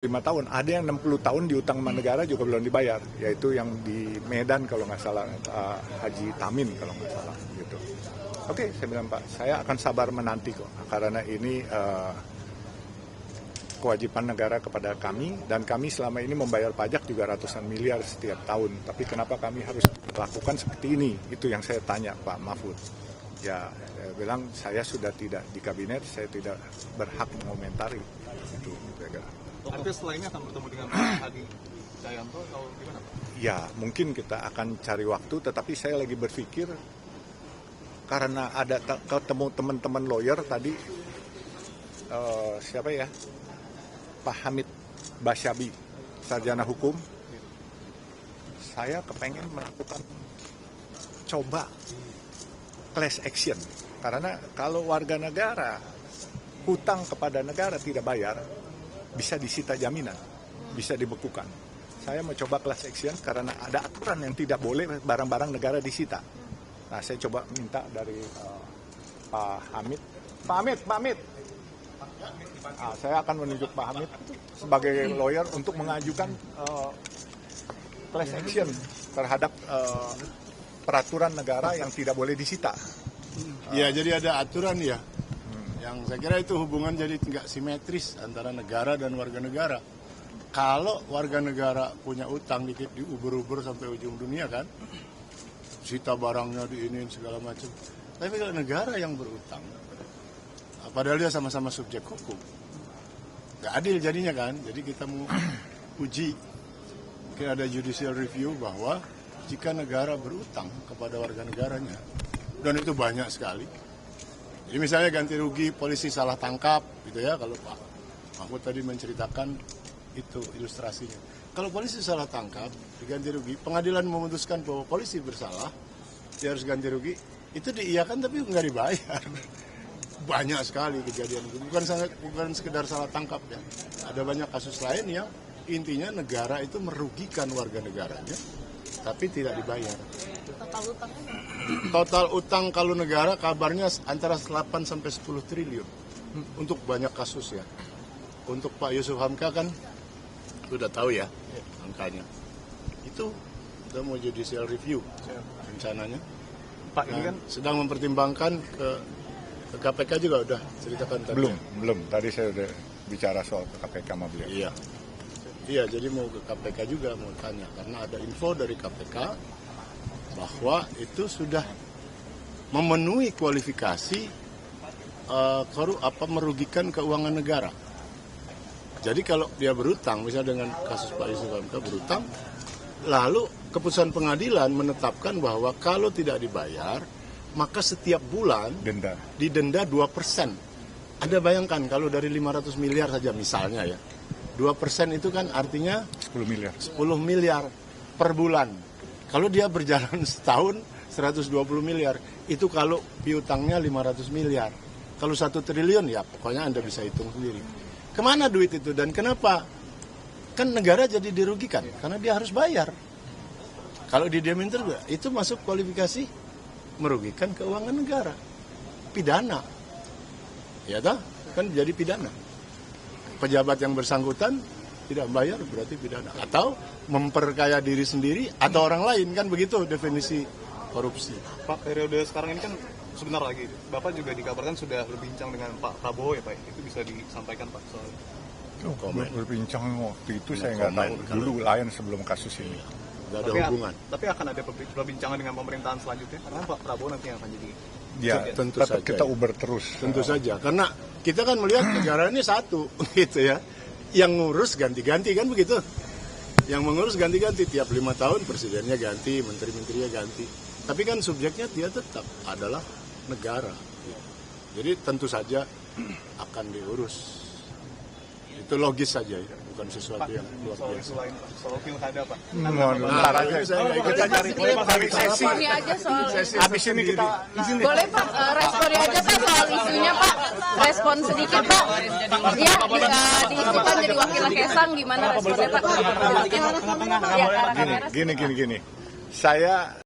5 tahun, ada yang 60 tahun diutang sama negara juga belum dibayar, yaitu yang di Medan kalau nggak salah, Haji Tamin kalau nggak salah gitu. Oke, saya bilang Pak, saya akan sabar menanti kok, karena ini kewajiban negara kepada kami, dan kami selama ini membayar pajak juga ratusan miliar setiap tahun, tapi kenapa kami harus lakukan seperti ini? Itu yang saya tanya Pak Mahfud. Ya, saya bilang saya sudah tidak di kabinet, saya tidak berhak mengomentari itu. Artinya setelah ini akan bertemu dengan Pak Hadi Cahyanto atau gimana Pak? Ya, mungkin kita akan cari waktu, tetapi saya lagi berpikir karena ada ketemu teman-teman lawyer tadi, siapa ya, Pak Hamid Basyabi, sarjana hukum, saya kepengen melakukan coba class action, karena kalau warga negara hutang kepada negara tidak bayar, bisa disita jaminan, bisa dibekukan. Saya mau coba class action karena ada aturan yang tidak boleh barang-barang negara disita. Nah, saya coba minta dari Pak Hamid. Pak Hamid. Nah, saya akan menunjuk Pak Hamid sebagai lawyer untuk mengajukan class action terhadap peraturan negara yang tidak boleh disita. Ya, jadi ada aturan ya. Yang saya kira itu hubungan jadi tidak simetris antara negara dan warga negara. Kalau warga negara punya utang dikit diuber-uber sampai ujung dunia kan, sita barangnya diinin segala macam. Tapi kalau negara yang berutang, padahal dia sama-sama subjek hukum, nggak adil jadinya kan. Jadi kita mau uji, mungkin ada judicial review bahwa jika negara berutang kepada warga negaranya, dan itu banyak sekali. Jadi misalnya ganti rugi polisi salah tangkap gitu ya, kalau Pak Mahfud tadi menceritakan itu ilustrasinya. Kalau polisi salah tangkap, diganti rugi, pengadilan memutuskan bahwa polisi bersalah, dia harus ganti rugi, itu diiyakan tapi nggak dibayar. Banyak sekali kejadian itu, bukan sekedar salah tangkap ya. Ada banyak kasus lain yang intinya negara itu merugikan warga negaranya, tapi tidak dibayar. Total utang kalau negara kabarnya antara 8 sampai 10 triliun untuk banyak kasus ya. Untuk Pak Yusuf Hamka kan sudah tahu ya angkanya. Itu sudah mau judicial review rencananya. Pak ini kan sedang mempertimbangkan ke KPK juga udah ceritakan tadi. Belum. Tadi saya udah bicara soal KPK sama beliau. Iya, jadi mau ke KPK juga mau tanya karena ada info dari KPK bahwa itu sudah memenuhi kualifikasi merugikan keuangan negara. Jadi kalau dia berutang, misalnya dengan kasus Pak Yusuf Hamka berutang, lalu keputusan pengadilan menetapkan bahwa kalau tidak dibayar, maka setiap bulan didenda 2%. Anda bayangkan kalau dari 500 miliar saja misalnya ya, 2% itu kan artinya 10 miliar per bulan. Kalau dia berjalan setahun 120 miliar, itu kalau piutangnya 500 miliar. Kalau 1 triliun ya pokoknya Anda bisa hitung sendiri. Kemana duit itu dan kenapa? Kan negara jadi dirugikan karena dia harus bayar. Kalau didiamin terus, itu masuk kualifikasi merugikan keuangan negara. Pidana. Ya toh? Kan jadi pidana. Pejabat yang bersangkutan tidak membayar berarti pidana, atau memperkaya diri sendiri atau orang lain, kan begitu definisi korupsi. Pak, periode sekarang ini kan sebentar lagi Bapak juga dikabarkan sudah berbincang dengan Pak Prabowo ya Pak, itu bisa disampaikan Pak soal berbincang waktu itu saya nggak tahu, dulu lain sebelum kasus ini. Nggak ada hubungan. Tapi akan ada perbincangan dengan pemerintahan selanjutnya karena Pak Prabowo nanti yang akan jadi. Ya, tentu tetap saja. kita uber terus. Tentu saja, karena kita kan melihat negara ini satu, gitu ya. Yang ngurus ganti-ganti kan begitu. Yang mengurus ganti-ganti tiap 5 tahun presidennya ganti, menteri-menterinya ganti. Tapi kan subjeknya dia tetap adalah negara. Jadi tentu saja akan diurus. Itu logis saja ya, bukan sesuatu yang luar biasa. Soal pilkada Pak. Ntar aja kita cari sesi. Ini aja soal. Habis ini kita Boleh Pak, respon aja Pak soal isunya Pak. Respon sedikit Pak. Dia diisukan jadi wakil Kesang, gimana responnya Pak? gini. Saya